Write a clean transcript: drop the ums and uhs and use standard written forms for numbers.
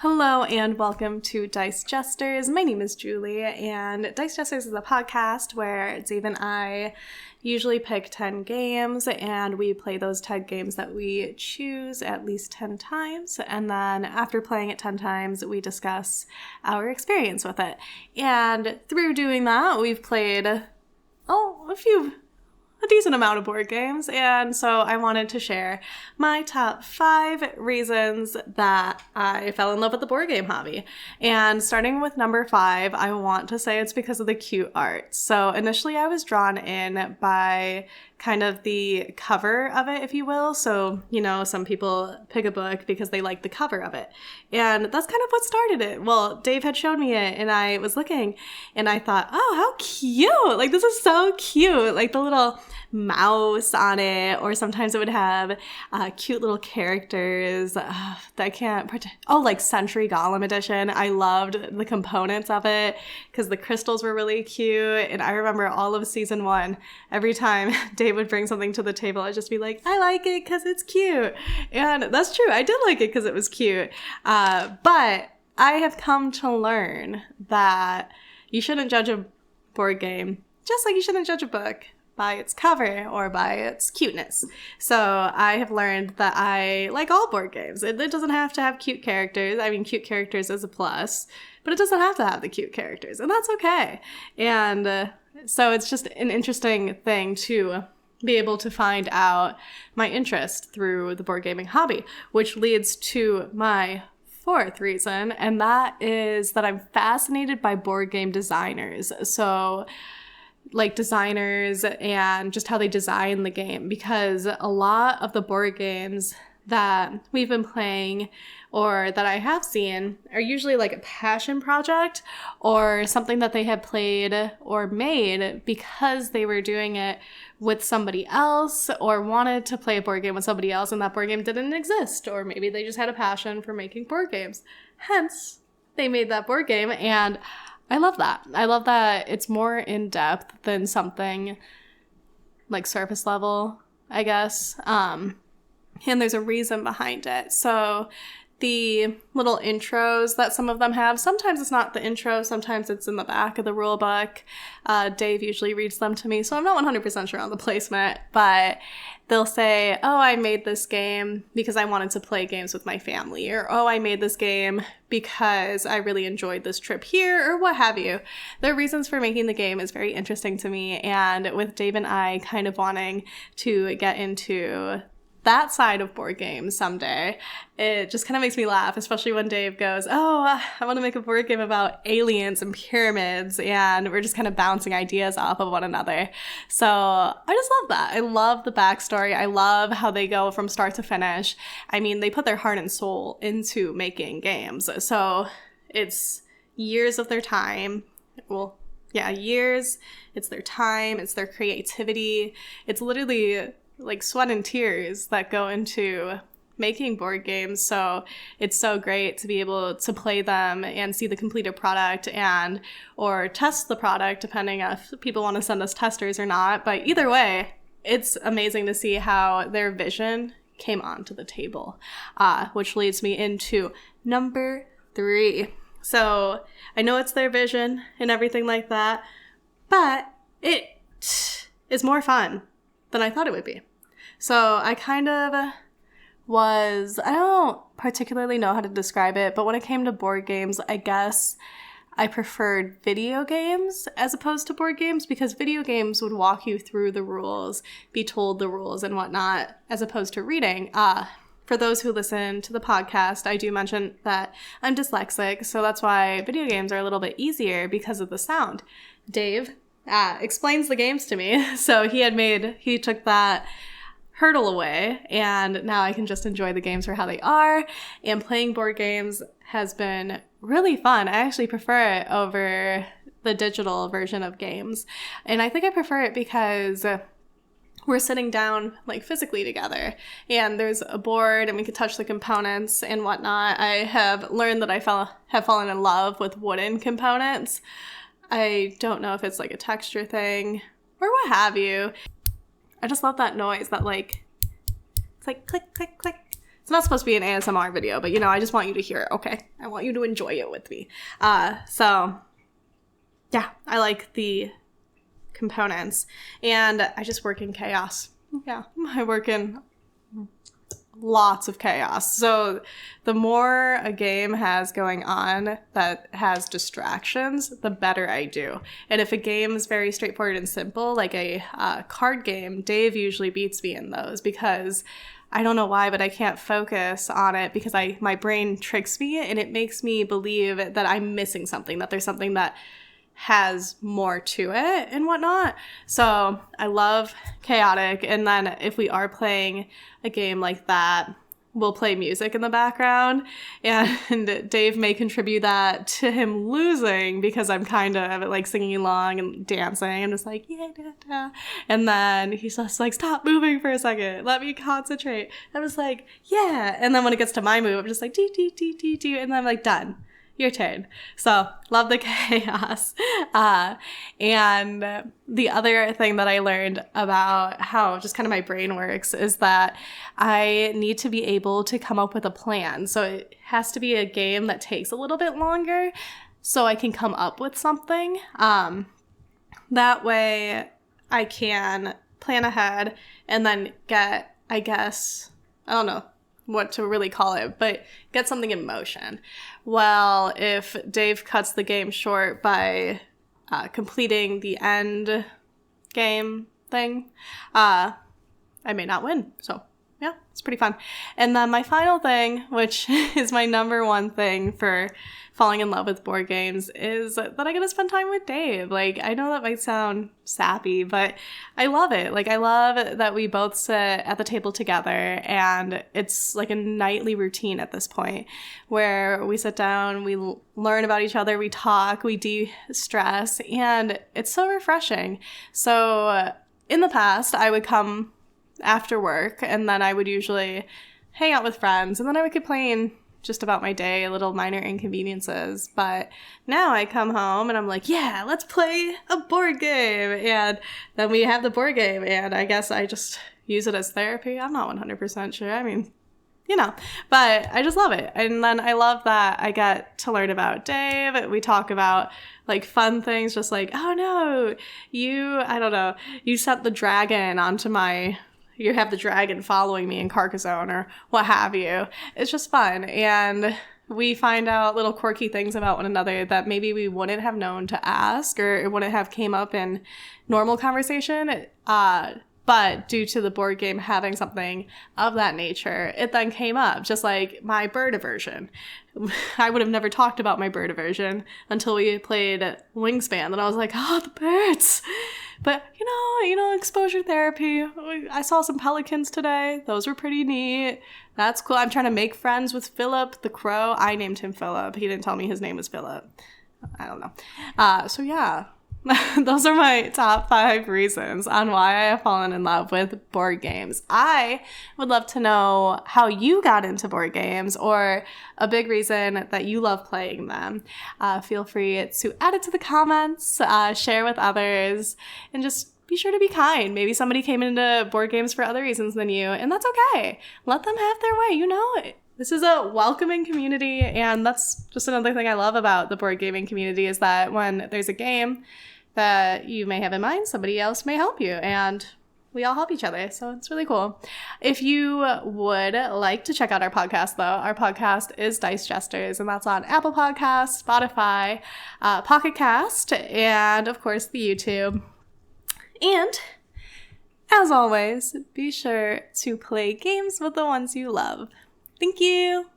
Hello and welcome to Dice Jesters. My name is Julie, and Dice Jesters is a podcast where Dave and I usually pick 10 games, and we play those 10 games that we choose at least 10 times, and then after playing it 10 times, we discuss our experience with it. And through doing that, we've played, a decent amount of board games, and so I wanted to share my top 5 reasons that I fell in love with the board game hobby. And starting with number 5, I want to say it's because of the cute art. So initially I was drawn in by kind of the cover of it, if you will. So, some people pick a book because they like the cover of it. And that's kind of what started it. Well, Dave had shown me it and I was looking and I thought, oh, how cute. Like, this is so cute. Like the little mouse on it, or sometimes it would have cute little characters that I can't pretend. Oh, like Century Golem Edition. I loved the components of it because the crystals were really cute. And I remember all of season 1, every time Dave would bring something to the table, I'd just be like, I like it because it's cute. And that's true. I did like it because it was cute. But I have come to learn that you shouldn't judge a board game just like you shouldn't judge a book by its cover or by its cuteness. So I have learned that I like all board games. It doesn't have to have cute characters. I mean, cute characters is a plus, but it doesn't have to have the cute characters, and that's okay. And so it's just an interesting thing to be able to find out my interest through the board gaming hobby, which leads to my 4th reason, and that is that I'm fascinated by board game designers. So like designers and just how they design the game, because a lot of the board games that we've been playing or that I have seen are usually like a passion project or something that they had played or made because they were doing it with somebody else or wanted to play a board game with somebody else and that board game didn't exist, or maybe they just had a passion for making board games. Hence, they made that board game, and I love that. I love that it's more in-depth than something like surface level, I guess. And there's a reason behind it. So the little intros that some of them have, sometimes it's not the intro, sometimes it's in the back of the rule book. Dave usually reads them to me, so I'm not 100% sure on the placement, but they'll say, oh, I made this game because I wanted to play games with my family, or oh, I made this game because I really enjoyed this trip here, or what have you. Their reasons for making the game is very interesting to me, and with Dave and I kind of wanting to get into that side of board games someday, it just kind of makes me laugh, especially when Dave goes, oh, I want to make a board game about aliens and pyramids, and we're just kind of bouncing ideas off of one another. So I just love that. I love the backstory. I love how they go from start to finish. I mean, they put their heart and soul into making games. So it's years of their time. Well, yeah, years. It's their time. It's their creativity. It's literally like sweat and tears that go into making board games. So it's so great to be able to play them and see the completed product or test the product, depending if people want to send us testers or not. But either way, it's amazing to see how their vision came onto the table, which leads me into number 3. So I know it's their vision and everything like that, but it is more fun than I thought it would be. So I kind of I don't particularly know how to describe it, but when it came to board games, I guess I preferred video games as opposed to board games, because video games would walk you through the rules, be told the rules and whatnot, as opposed to reading. For those who listen to the podcast, I do mention that I'm dyslexic, so that's why video games are a little bit easier because of the sound. Dave explains the games to me, so he took that hurdle away, and now I can just enjoy the games for how they are, and playing board games has been really fun. I actually prefer it over the digital version of games, and I think I prefer it because we're sitting down like physically together, and there's a board and we can touch the components and whatnot. I have learned that I have fallen in love with wooden components. I don't know if it's like a texture thing or what have you. I just love that noise, that like, it's like click, click, click. It's not supposed to be an ASMR video, but, I just want you to hear it, okay? I want you to enjoy it with me. So, yeah, I like the components. And I just work in chaos. Yeah, I work in lots of chaos. So the more a game has going on that has distractions, the better I do. And if a game is very straightforward and simple, like a card game, Dave usually beats me in those because I don't know why, but I can't focus on it because my brain tricks me and it makes me believe that I'm missing something, that there's something that has more to it and whatnot. So I love chaotic. And then if we are playing a game like that, we'll play music in the background, and Dave may contribute that to him losing because I'm kind of like singing along and dancing. I'm just like, yeah, da, da. And then he's just like, stop moving for a second. Let me concentrate. I'm just like, yeah. And then when it gets to my move, I'm just like, dee, dee, dee, dee, dee. And then I'm like, done. Your turn. So, love the chaos. And the other thing that I learned about how just kind of my brain works is that I need to be able to come up with a plan. So, it has to be a game that takes a little bit longer so I can come up with something. That way, I can plan ahead and then get, I guess, I don't know what to really call it, but get something in motion. Well, if Dave cuts the game short by completing the end game thing, I may not win. So, yeah, it's pretty fun. And then my final thing, which is my number one thing for falling in love with board games, is that I get to spend time with Dave. Like, I know that might sound sappy, but I love it. Like, I love that we both sit at the table together, and it's like a nightly routine at this point where we sit down, we learn about each other, we talk, we de-stress, and it's so refreshing. So in the past, I would come after work, and then I would usually hang out with friends, and then I would complain just about my day, little minor inconveniences. But now I come home and I'm like, yeah, let's play a board game. And then we have the board game, and I guess I just use it as therapy. I'm not 100% sure. I mean, but I just love it. And then I love that I get to learn about Dave. We talk about like fun things, just like, oh no, you sent the dragon onto you have the dragon following me in Carcassonne or what have you. It's just fun. And we find out little quirky things about one another that maybe we wouldn't have known to ask, or it wouldn't have came up in normal conversation. But due to the board game having something of that nature, it then came up, just like my bird aversion. I would have never talked about my bird aversion until we played Wingspan. And I was like, oh, the birds. But, exposure therapy. I saw some pelicans today. Those were pretty neat. That's cool. I'm trying to make friends with Philip the crow. I named him Philip. He didn't tell me his name was Philip. I don't know. So, yeah. Those are my top 5 reasons on why I have fallen in love with board games. I would love to know how you got into board games, or a big reason that you love playing them. Feel free to add it to the comments, share with others, and just be sure to be kind. Maybe somebody came into board games for other reasons than you, and that's okay. Let them have their way. This is a welcoming community, and that's just another thing I love about the board gaming community, is that when there's a game that you may have in mind, somebody else may help you, and we all help each other, so it's really cool. If you would like to check out our podcast, though, our podcast is Dice Jesters, and that's on Apple Podcasts, Spotify, Pocket Cast, and, of course, the YouTube. And, as always, be sure to play games with the ones you love. Thank you!